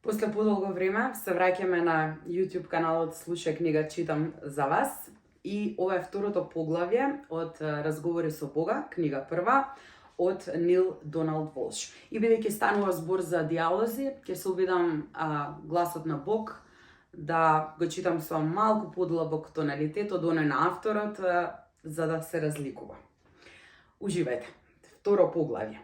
После подолго време се враќаме на YouTube каналот Слушај книга читам за вас и ова е второто поглавје од Разговори со Бога, книга прва од Нил Доналд Волш. И бидејќи станува збор за диалози, ќе се обидам гласот на Бог да го читам со малку подлабок тоналитет од оној на авторот, за да се разликува. Уживајте. Второ поглавје.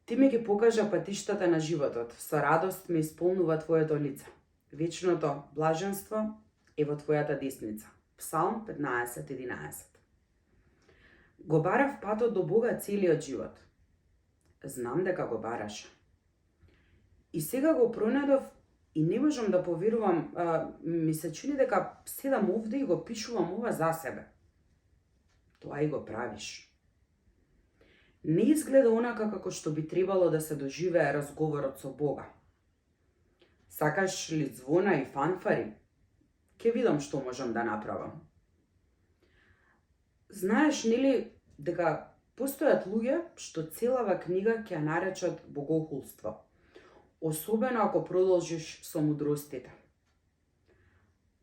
Ти ми ги покажа патиштата на животот, со радост ме исполнува Твоето лице. Вечното блаженство е во Твојата десница. Псалм 15:11. Го барав патот до Бога целиот живот. Знам дека го бараше. И сега го пронајдов и не можам да поверувам, ми се чини дека седам овде и го пишувам ова за себе. Тоа и го правиш. Не изгледа онака како што би требало да се доживее разговорот со Бога. Сакаш ли звона и фанфари? Ке видам што можам да направам. Знаеш, нели, дека постојат луѓе што целава книга ќе ја наречат богохулство, особено ако продолжиш со мудростите.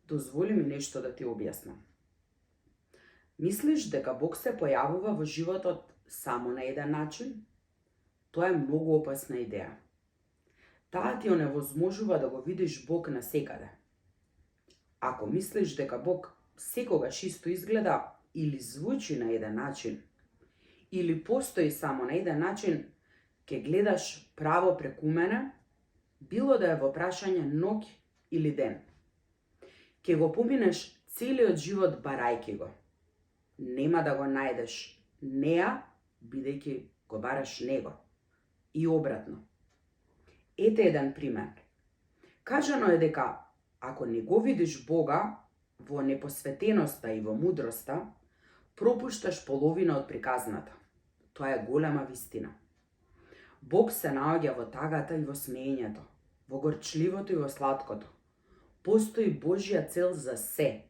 Дозволи ми нешто да ти објаснам. Мислиш дека Бог се појавува во животот само на еден начин? Тоа е многу опасна идеја. Таа ти оневозможува да го видиш Бог насекаде. Ако мислиш дека Бог секогаш исто изгледа или звучи на еден начин, или постои само на еден начин, ќе гледаш право преку мене, било да е во прашање ноќ или ден. Ќе го поминеш целиот живот барајки го. Нема да го најдеш неа, бидејќи го бараш него. И обратно. Ете еден пример. Кажано е дека ако не го видиш Бога во непосветеноста и во мудроста, пропушташ половина од приказната. Тоа е голема вистина. Бог се наоѓа во тагата и во смеењето, во горчливото и во сладкото. Постои Божја цел за се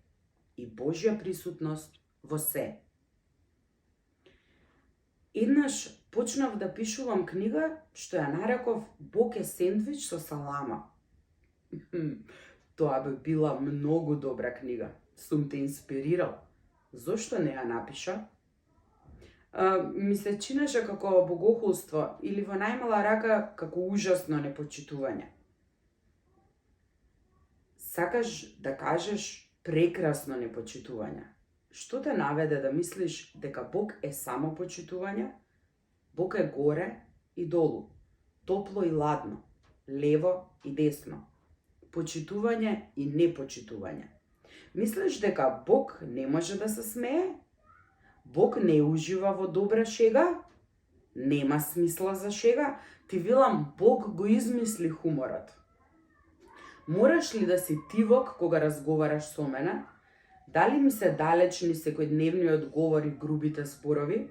и Божја присутност во се. Еднаш почнав да пишувам книга што ја нареков Бог е сендвич со салама. Тоа би била многу добра книга. Сум те инспирирал. Зошто не ја напиша? Ми се чинеше како богохулство или во најмала рака како ужасно непочитување. Сакаш да кажеш прекрасно непочитување. Што те наведе да мислиш дека Бог е само почитување? Бог е горе и долу, топло и ладно, лево и десно, почитување и непочитување. Мислиш дека Бог не може да се смее? Бог не ужива во добра шега? Нема смисла за шега? Ти велам, Бог го измисли хуморот. Мораш ли да си тивок кога разговараш со мене? Дали ми се далечни секојдневниот говор и грубите зборови?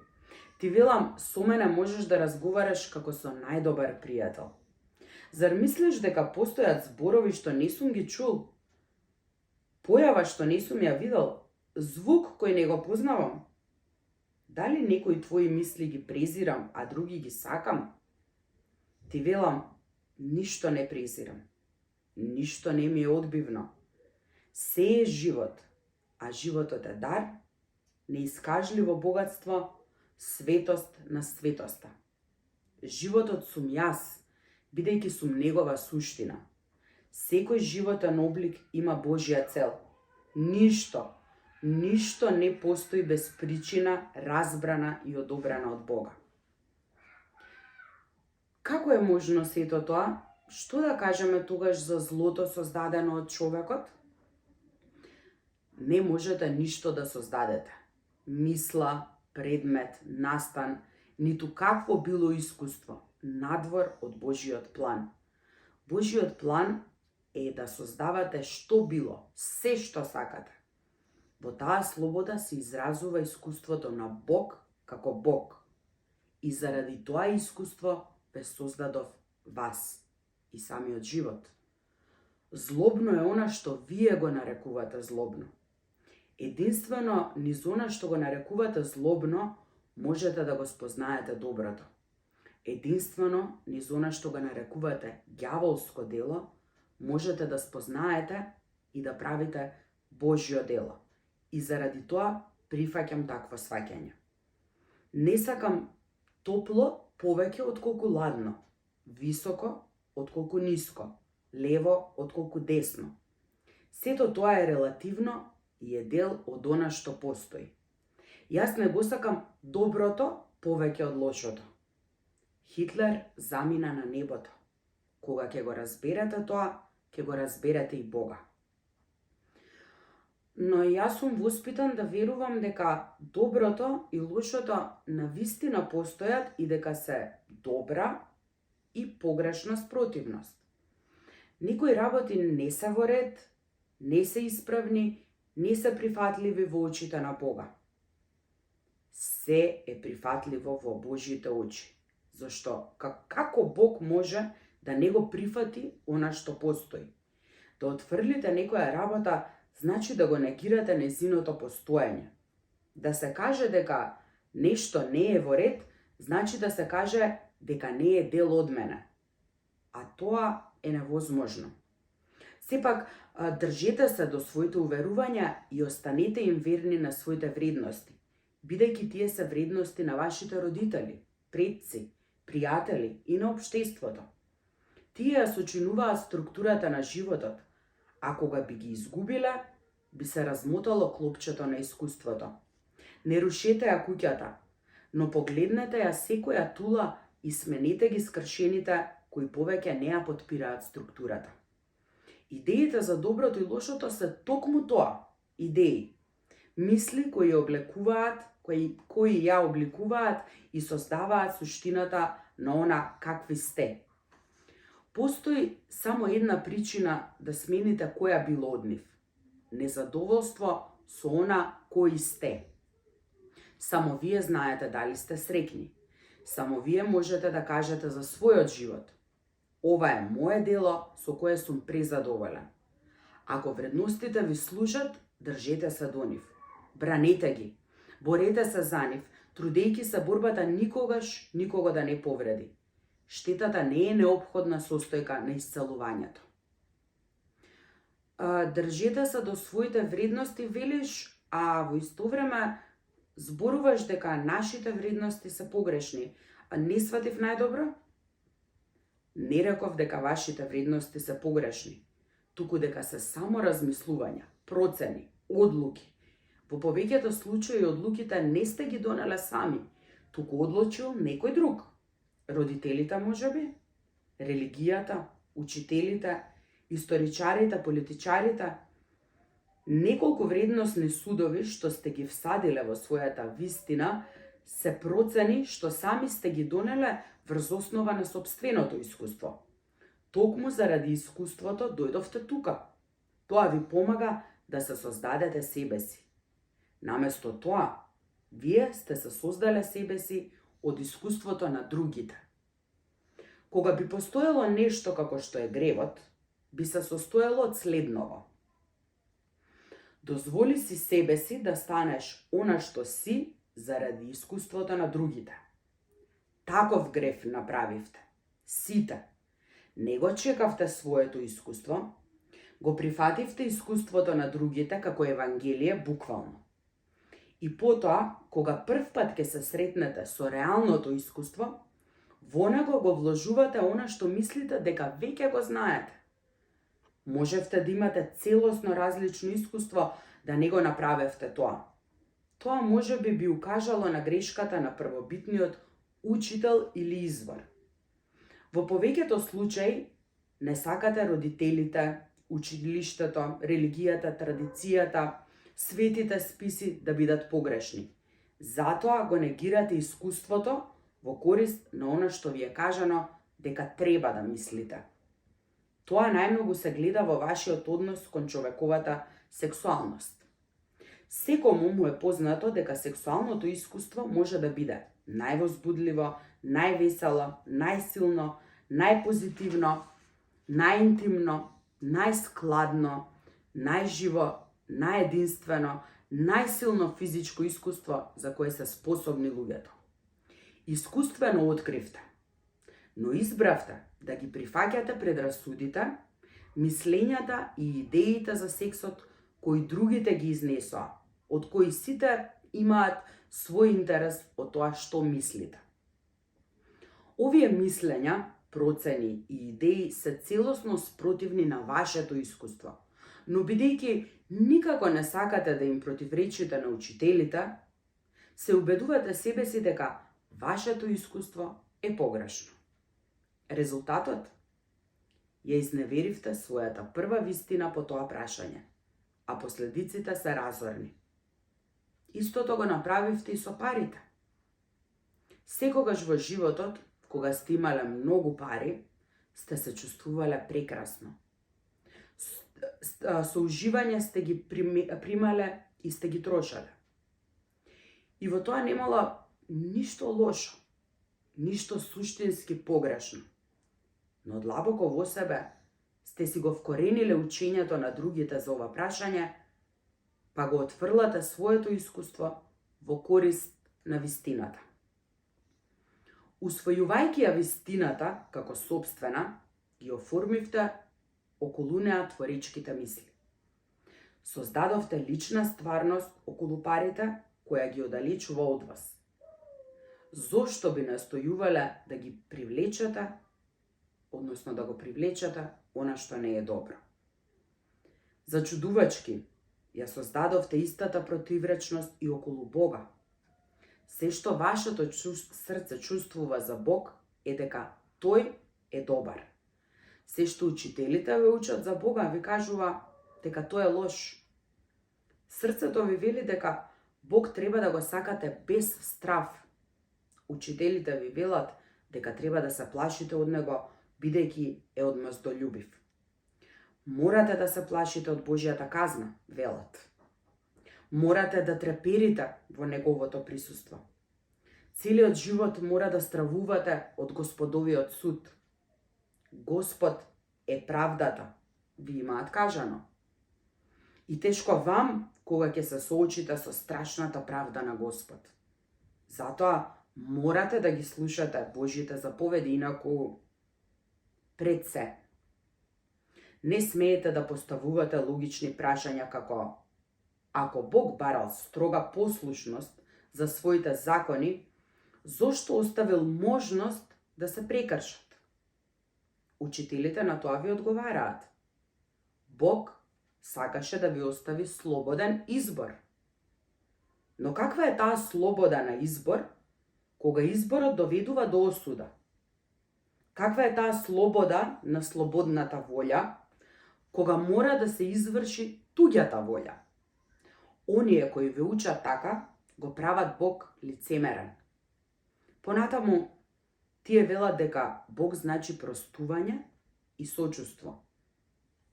Ти велам, со мене можеш да разговараш како со најдобар пријател. Зар мислиш дека постојат зборови што не сум ги чул? Појава што не сум ја видел? Звук кој не го познавам? Дали некои твои мисли ги презирам, а други ги сакам? Ти велам, ништо не презирам. Ништо не ми е одбивно. Се е живот, а животот е дар, неискажливо богатство, светост на светоста. Животот сум јас, бидејќи сум негова суштина. Секој животен облик има Божја цел. Ништо не постои без причина, разбрана и одобрена од Бога. Како е можно сето тоа? Што да кажеме тогаш за злото создадено од човекот? Не можете ништо да создадете. Мисла, предмет, настан, ниту какво било искуство, надвор од Божиот план. Божиот план е да создавате што било, се што сакате. Во таа слобода се изразува искуството на Бог како Бог. И заради тоа искуство ве создадов вас и самиот живот. Злобно е она што вие го нарекувате злобно. Единствено низ она што го нарекувате злобно можете да го спознаете доброто. единствено низ она што го нарекувате ѓаволско дело, можете да спознаете и да правите Божјо дело. И заради тоа прифаќам такво сваќање. Не сакам топло повеќе отколку ладно, високо отколку ниско, лево отколку десно. Сето тоа е релативно и е дел од она што постои. Јас не го сакам доброто повеќе од лошото. Хитлер замина на небото. Кога ќе го разберете тоа, ќе го разберете и Бога. Но јас сум воспитан да верувам дека доброто и лошото навистина постојат и дека се добра и погрешна спротивност. Некои работи не се во ред, не се исправни, не се прифатливи во очите на Бога. Се е прифатливо во Божите очи. Зашто? Како Бог може да не го прифати она што постои? Да отфрлите некоја работа значи да го негирате незиното постоење. Да се каже дека нешто не е во ред, значи да се каже дека не е дел од мене. А тоа е невозможно. Сепак, држете се до своите уверувања и останете им верни на своите вредности, бидејќи тие се вредности на вашите родители, предци, пријатели и на општеството. Тие ја сочинуваат структурата на животот, а кога би ги изгубиле, би се размотало клопчето на искуството. Не рушете ја куќата, но погледнете ја секоја тула и сменете ги скршените кои повеќе не ја потпираат структурата. Идеите за доброто и лошото се токму тоа, идеи. Мисли кои ја облекуваат, кои ја обликуваат и создаваат суштината на она какви сте. Постои само една причина да смените која било од нив. Незадоволство со она кои сте. Само вие знаете дали сте среќни. Само вие можете да кажете за својот живот. Ова е моје дело со кое сум презадоволен. Ако вредностите ви служат, држете се до нив. Бранете ги. Борете се за нив, трудејќи се борбата никогаш никого да не повреди. Штетата не е неопходна состојка на исцелувањето. Држете се до своите вредности, велиш, а во исто време зборуваш дека нашите вредности се погрешни. Не сватив најдобро? Не реков дека вашите вредности се погрешни, туку дека се само размислувања, процени, одлуки. Во повеќето случаи одлуките не сте ги донеле сами, туку одлучил некој друг. Родителите можеби, религијата, учителите, историчарите, политичарите. Неколку вредносни судови што сте ги всадиле во својата вистина се процени што сами сте ги донеле врз основа на сопственото искуство. Токму заради искуството дојдовте тука. Тоа ви помага да се создадете себе си. Наместо тоа, вие сте се создале себе си од искуството на другите. Кога би постоело нешто како што е гревот, би се состоело од следново. Дозволи си себе си да станеш она што си заради искуството на другите. Таков грев направивте. Сите. Не го чекавте своето искуство, го прифативте искуството на другите како евангелие буквално. И потоа, кога прв пат ќе се сретнете со реалното искуство, во него го вложувате она што мислите дека веќе го знаете. Можевте да имате целосно различно искуство да не го направевте тоа. Тоа може би укажало на грешката на првобитниот учител или извор. Во повеќето случаи не сакате родителите, училиштето, религијата, традицијата, светите списи да бидат погрешни. Затоа го негирате искуството во корист на она што ви е кажано дека треба да мислите. Тоа најмногу се гледа во вашиот однос кон човековата сексуалност. Секому му е познато дека сексуалното искуство може да биде највозбудливо, највесело, најсилно, најпозитивно, најинтимно, најскладно, најживо, најединствено, најсилно физичко искуство за кое се способни луѓето. Искуствено откривте но избравте да ги прифаќате предрасудите, мислењата и идеите за сексот кои другите ги изнесоа, од кои сите имаат свој интерес од тоа што мислите. Овие мислења, процени и идеи се целосно спротивни на вашето искуство, но бидејќи никако не сакате да им противречите на учителите, се убедувате себе си дека вашето искуство е погрешно. Резултатот? Ја изневеривте својата прва вистина по тоа прашање, а последиците се разорни. Истото го направивте и со парите. Секогаш во животот, кога сте имале многу пари, сте се чувствувале прекрасно. Со уживање сте ги примале и сте ги трошале. И во тоа немало ништо лошо, ништо суштински погрешно. Но длабоко во себе сте си го вкорениле учењето на другите за ова прашање, па го отфрлате своето искуство во корист на вистината. Усвојувајќи ја вистината како сопствена, ги оформивте околу неа творечките мисли. Создадовте лична стварност околу парите, која ги оддалечува од вас. Зошто би настојувале да ги привлечете, односно да го привлечете она што не е добро? Зачудувачки, ја создадовте истата противречност и околу Бога. Се што вашето срце чувствува за Бог е дека Тој е добар. Се што учителите ве учат за Бога ви кажува дека тој е лош. Срцето ви вели дека Бог треба да го сакате без страв. Учителите ви велат дека треба да се плашите од Него, бидејќи е одмаздолюбив. Морате да се плашите од Божјата казна, велат. Морате да треперите во Неговото присуство. Целиот живот мора да стравувате од Господовиот суд. Господ е правдата, ви имаат кажано. И тешко вам кога ќе се соочите со страшната правда на Господ. Затоа морате да ги слушате Божјите заповеди, инаку пред се. Не смеете да поставувате логични прашања како: ако Бог барал строга послушност за своите закони, зошто оставил можност да се прекршат? Учителите на тоа ви одговараат: Бог сакаше да ви остави слободен избор. Но каква е таа слобода на избор, кога изборот доведува до осуда? Каква е таа слобода на слободната волја, кога мора да се изврши туѓата волја? Оние кои ве учат така, го прават Бог лицемерен. Понатаму, тие велат дека Бог значи простување и сочувство.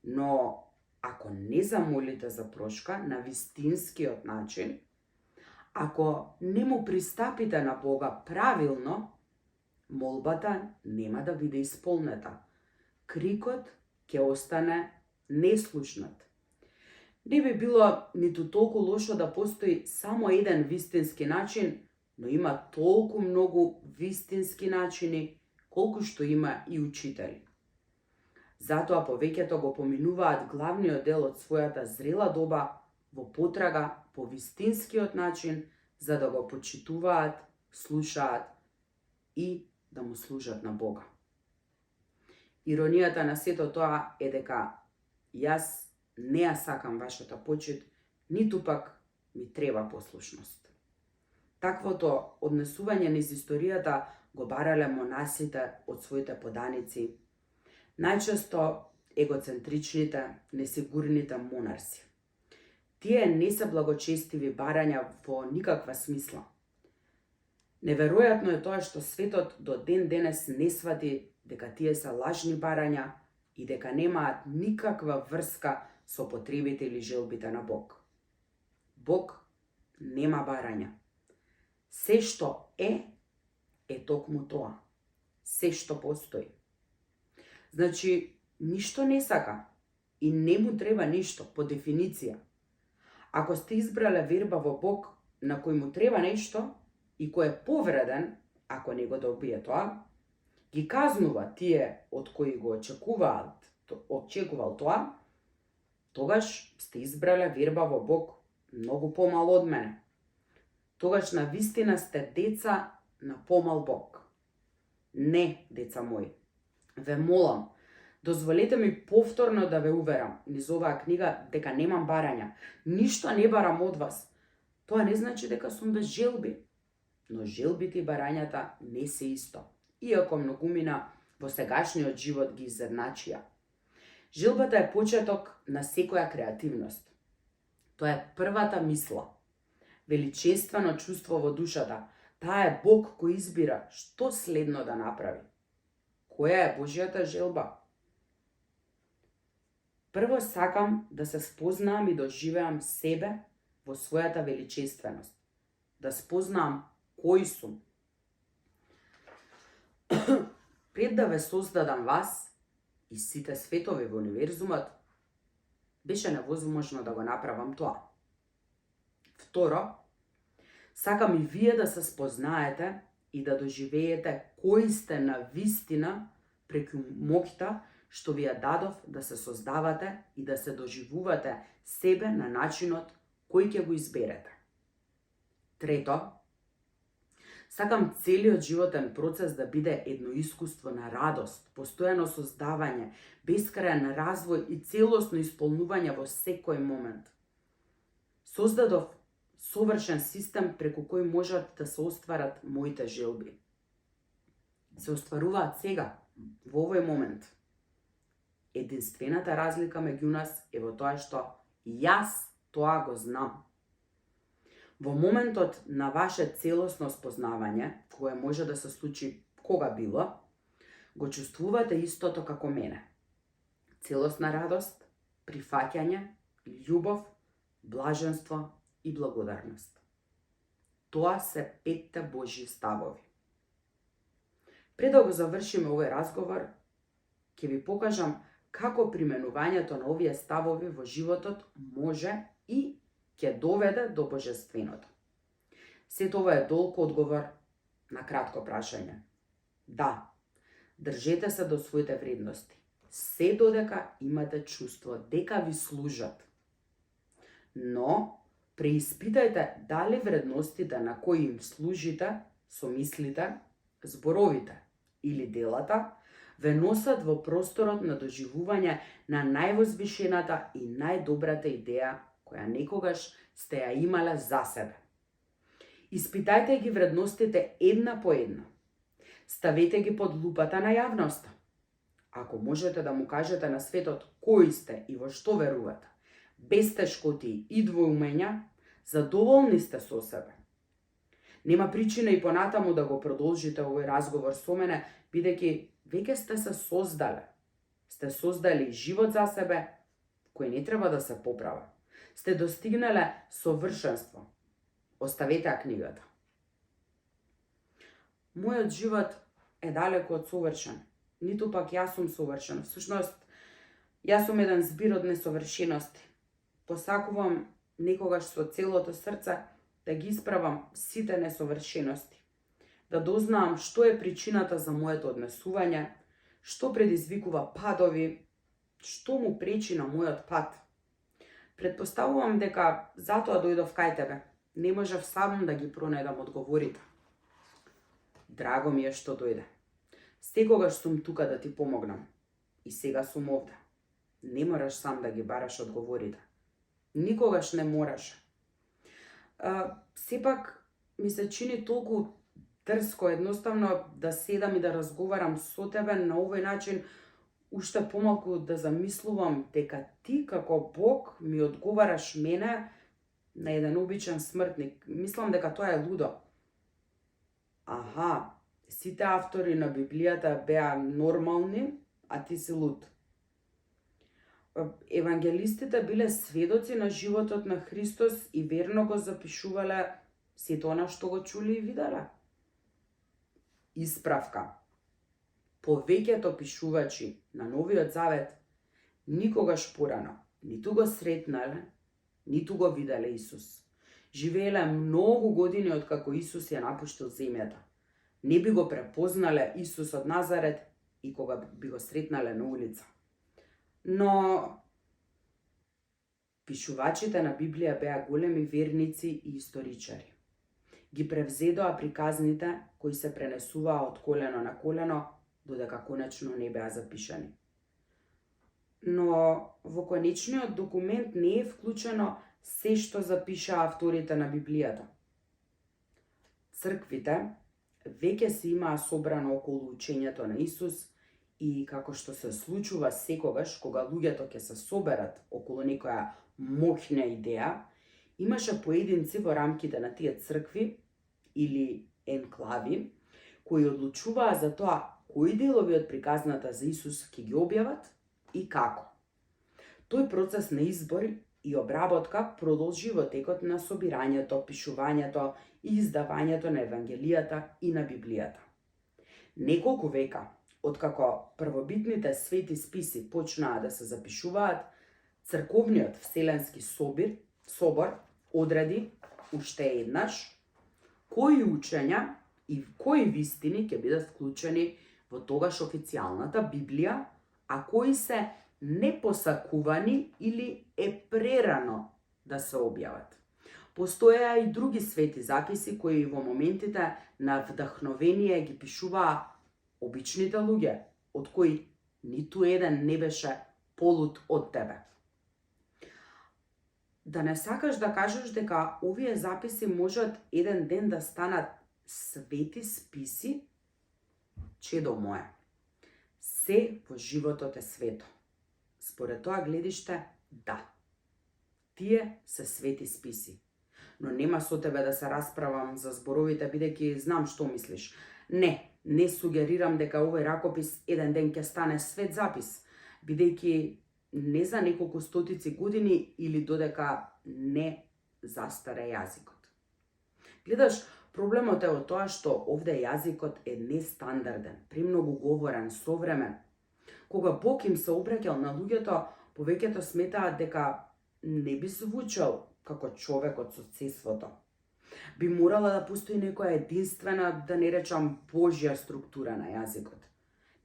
Но ако не замолите за прошка на вистинскиот начин, ако не му пристапите на Бога правилно, молбата нема да биде исполнета. Крикот ќе остане неслушнат. Не би било ниту толку лошо да постои само еден вистински начин, но има толку многу вистински начини, колку што има и учители. Затоа повеќето го поминуваат главниот дел од својата зрела доба во потрага по вистинскиот начин, за да го почитуваат, слушаат и да му служат на Бога. Иронијата на сето тоа е дека јас не ја сакам вашата почит, ниту пак ми треба послушност. Таквото однесување низ историјата го барале монасите од своите поданици, најчесто егоцентричните, несигурните монарси. Тие не се благочестиви барања во никаква смисла. Неверојатно е тоа што светот до ден денес не свати дека тие се лажни барања и дека немаат никаква врска со потребите или желбите на Бог. Бог нема барања. Се што е токму тоа. Се што постои. Значи, ништо не сака и не му треба ништо, по дефиниција. Ако сте избрале верба во Бог на кој му треба нешто и кој е повреден, ако не го добие тоа, ги казнува тие од кои го очекувал тоа, тогаш сте избрале верба во Бог многу помало од мене. Тогаш на вистина сте деца на помал Бог. Не, деца мои, ве молам, дозволете ми повторно да ве уверам низ оваа книга дека немам барања. Ништо не барам од вас. Тоа не значи дека сум без желби. Но желбите и барањата не се исто, иако многумина во сегашниот живот ги изедначија. Желбата е почеток на секоја креативност. Тоа е првата мисла, величествено чувство во душата. Таа е Бог кој избира што следно да направи. Која е Божјата желба? Прво сакам да се спознаам и доживеам себе во својата величественост. Да спознаам кој сум. Пред да ве создадам вас и сите светови во универзумот, беше невозможно да го направам тоа. Второ, сакам и вие да се спознаете и да доживеете кои сте на вистина преку моќта што ви ја дадов да се создавате и да се доживувате себе на начинот кој ќе го изберете. Трето, сакам целиот животен процес да биде едно искуство на радост, постојано создавање, бескрајен развој и целосно исполнување во секој момент. Создадов совршен систем преку кој можат да се остварат моите желби. Се остваруваат сега, во овој момент. Единствената разлика меѓу нас е во тоа што јас тоа го знам. Во моментот на ваше целосно спознавање, кое може да се случи кога било, го чувствувате истото како мене. Целосна радост, прифаќање, љубов, блаженство и благодарност. Тоа се 5 Божји ставови. Пред да го завршиме овој разговор, ќе ви покажам како применувањето на овие ставови во животот може и ќе доведе до божественото. Сето ова е долг одговор на кратко прашање. Да, држете се до своите вредности, се додека имате чувство дека ви служат. Но преиспитајте дали вредностите на кои им служите со мислите, зборовите или делата ве носат во просторот на доживување на највозвишената и најдобрата идеја која некогаш сте ја имале за себе. Испитајте ги вредностите една по една. Ставете ги под лупата на јавноста. Ако можете да му кажете на светот кои сте и во што верувате, без тешкоти и двоумења, задоволни сте со себе. Нема причина и понатаму да го продолжите овој разговор со мене, бидејќи веќе сте се создале. Сте создали живот за себе, кој не треба да се поправа. Сте достигнале совршенство. Оставете ја книгата. Мојот живот е далеко од совршен. Ниту пак јас сум совршен. Всушност, јас сум еден збир од несовршености. Посакувам некогаш со целото срце да ги исправам сите несовршености. Да дознаам што е причината за моето однесување, што предизвикува падови, што му пречи на мојот пат. Предпоставувам дека затоа дојдов кај тебе. Не можев сам да ги пронајдам одговорите. Драго ми е што дојде. Секогаш сум тука да ти помогнам. И сега сум овде. Не мораш сам да ги бараш одговорите. Никогаш не мораш. Сепак ми се чини толку дрско едноставно да седам и да разговарам со тебе на овој начин, уште помалку да замислувам дека ти како Бог ми одговараш мене на еден обичен смртник. Мислам дека тоа е лудо. Аха, сите автори на Библијата беа нормални, а ти си луд. Евангелистите биле сведоци на животот на Христос и верно го запишувале сето она што го чули и виделе. Исправка. Повеќето пишувачи на Новиот Завет никогаш порано ниту го сретнале, ниту го виделе Исус. Живееле многу години откако Исус ја напуштил земјата. Не би го препознале Исус од Назарет и кога би го сретнале на улица. Но пишувачите на Библија беа големи верници и историчари. Ги превзедоа приказните кои се пренесуваа од колено на колено, додека конечно не беа запишани. Но во конечниот документ не е вклучено се што запишаа авторите на Библијата. Црквите веќе се имаа собрано околу учењето на Исус и како што се случува секогаш кога луѓето ќе се соберат околу некоја моќна идеја, имаше поединци во рамките на тие цркви или енклави кои одлучуваа за тоа кои делови од приказната за Исус ќе ги објават и како. Тој процес на избор и обработка продолжи во текот на собирањето, пишувањето и издавањето на Евангелијата и на Библијата. Неколку века, откако првобитните свети списи почнаа да се запишуваат, црковниот Вселенски собор одреди уште еднаш кои учења и кои вистини ќе бидат вклучени во тогаш официјалната Библија, а кои се непосакувани или е прерано да се објават. Постоеа и други свети записи кои во моментите на вдахновение ги пишуваа обичните луѓе, од кои ниту еден не беше полут од тебе. Да не сакаш да кажеш дека овие записи можат еден ден да станат свети списи, чедо мое, се во животот е свето. Според тоа гледиште, да, тие се свети списи. Но нема со тебе да се расправам за зборовите, бидејќи знам што мислиш. Не сугерирам дека овој ракопис еден ден ќе стане свет запис, бидејќи не за неколку стотици години или додека не застаре јазикот. Гледаш, проблемот е во тоа што овде јазикот е нестандарден, премногу говорен, современ. Кога Бог им се обраќал на луѓето, повеќето сметаат дека не би звучал како човекот со цесвото. Би морала да постои некоја единствена, да не речам Божја структура на јазикот.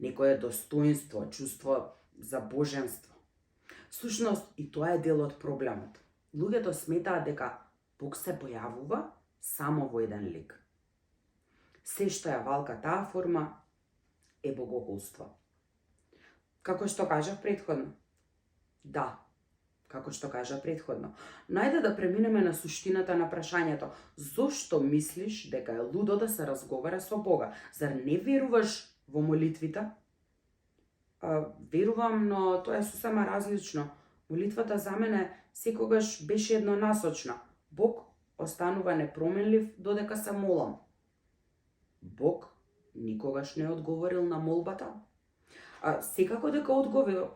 Некое достоинство, чувство за боженство. Сушност, и тоа е дел од проблемот. Луѓето сметаат дека Бог се појавува само во еден лик. Се што ја валка таа форма е богохулство. Како што кажав предходно. Да, како што кажа предходно. Најде да преминеме на суштината на прашањето. Зошто мислиш дека е лудо да се разговара со Бога? Зар не веруваш во молитвите? Верувам, но тоа е сосема различно. Молитвата за мене секогаш беше еднонасочна. Бог останува непроменлив додека се молам. Бог никогаш не одговорил на молбата. Секако дека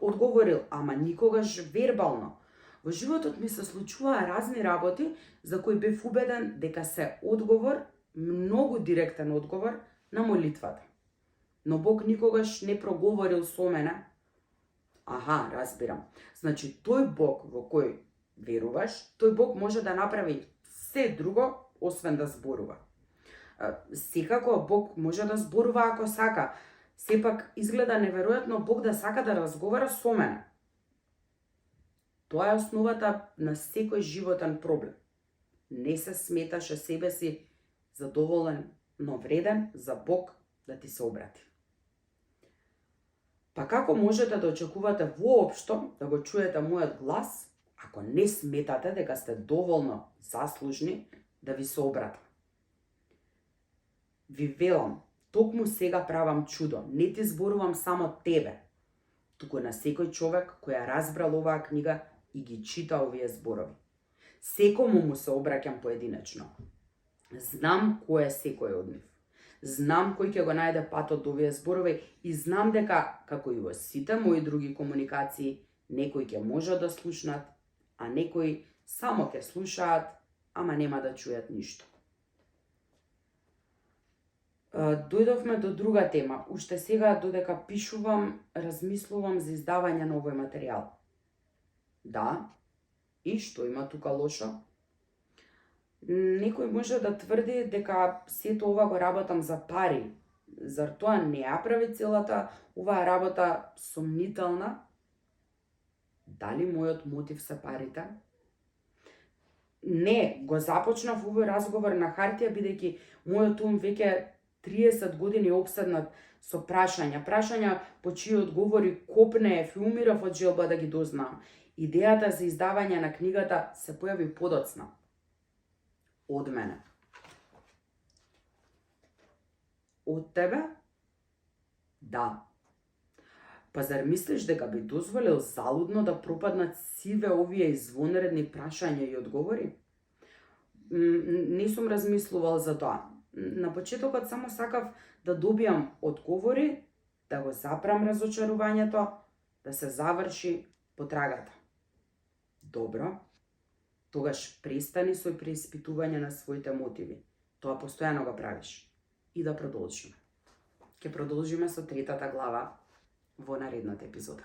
одговорил, ама никогаш вербално. Во животот ми се случуваа разни работи за кои бев убеден дека се одговор, многу директен одговор на молитвата. Но Бог никогаш не проговорил со мене. Аха, разбирам. Значи, тој Бог во кој веруваш, тој Бог може да направи се друго, освен да зборува. Секако Бог може да зборува ако сака. Сепак изгледа неверојатно Бог да сака да разговара со мене. Тоа е основата на секој животен проблем. Не се сметаше себе си задоволен, но вреден за Бог да ти се обрати. Па како можете да очекувате воопшто да го чуете мојот глас, ако не сметате дека сте доволно заслужни да ви се обратам? Ви велам, токму сега правам чудо, не ти зборувам само тебе, туку на секој човек кој ја разбрал оваа книга и ги чита овие зборови. Секому му се обраќам поединечно. Знам кој е секој од нив. Знам кој ќе го најде патот до овие зборови и знам дека, како и во сите мои други комуникации, некои ќе можат да слушнат, а некои само ќе слушаат, ама нема да чујат ништо. Дојдовме до друга тема. Уште сега, додека пишувам, размислувам за издавање на овој материјал. Да, и што има тука лошо? Некој може да тврди дека сето ова го работам за пари. Зар тоа не ја прави целата оваа работа сомнителна? Дали мојот мотив се парите? Не, го започнав овој разговор на хартија, бидејќи мојот ум веќе 30 години е обседнат со прашања по чии одговори копнеев и умирав од желба да ги дознам. Идејата за издавање на книгата се појави подоцна. Од мене. Од тебе? Да. Па зар мислиш дека би дозволил залудно да пропаднат сиве овие извонредни прашања и одговори? Не сум размислувал за тоа. На почетокот само сакав да добијам одговори, да го запрам разочарувањето, да се заврши потрагата. Добро. Тогаш престани со преиспитување на своите мотиви. Тоа постојано го правиш. И да продолжиме. Ќе продолжиме со третата глава во наредната епизода.